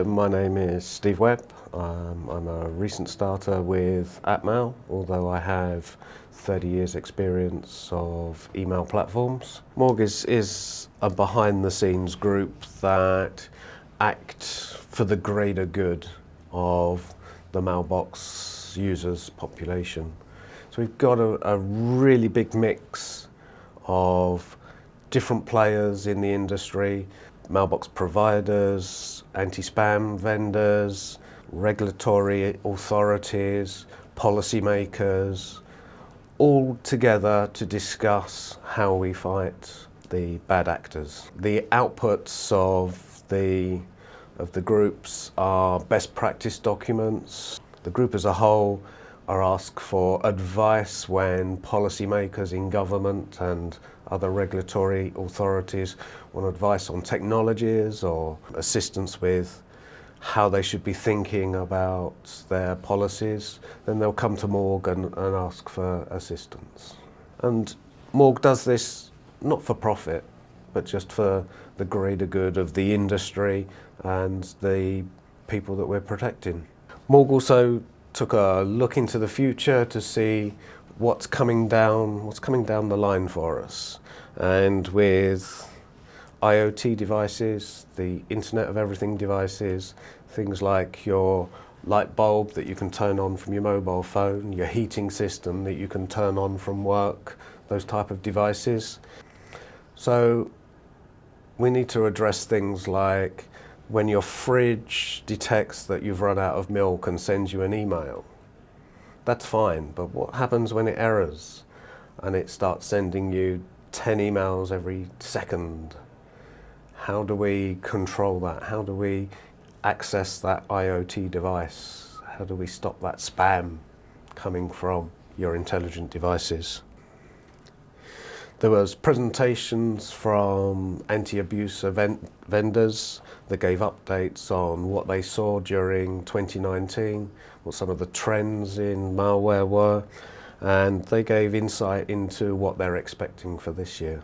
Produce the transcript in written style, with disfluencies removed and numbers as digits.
My name is Steve Webb. I'm a recent starter with Atmail, although I have 30 years experience of email platforms. M3AAWG is a behind-the-scenes group that act for the greater good of the mailbox users population. So we've got a really big mix of different players in the industry, mailbox providers, anti-spam vendors, regulatory authorities, policymakers, all together to discuss how we fight the bad actors. The outputs of the groups are best practice documents. The group as a whole are asked for advice when policymakers in government and other regulatory authorities want advice on technologies or assistance with how they should be thinking about their policies. Then they'll come to M3AAWG and ask for assistance. And M3AAWG does this not for profit, but just for the greater good of the industry and the people that we're protecting. M3AAWG also took a look into the future to see what's coming down the line for us. And with IoT devices, the Internet of Everything devices, things like your light bulb that you can turn on from your mobile phone, your heating system that you can turn on from work, those type of devices. So we need to address things like when your fridge detects that you've run out of milk and sends you an email. That's fine, but what happens when it errors and it starts sending you 10 emails every second? How do we control that? How do we access that IoT device? How do we stop that spam coming from your intelligent devices? There was presentations from anti-abuse vendors that gave updates on what they saw during 2019, what some of the trends in malware were, and they gave insight into what they're expecting for this year.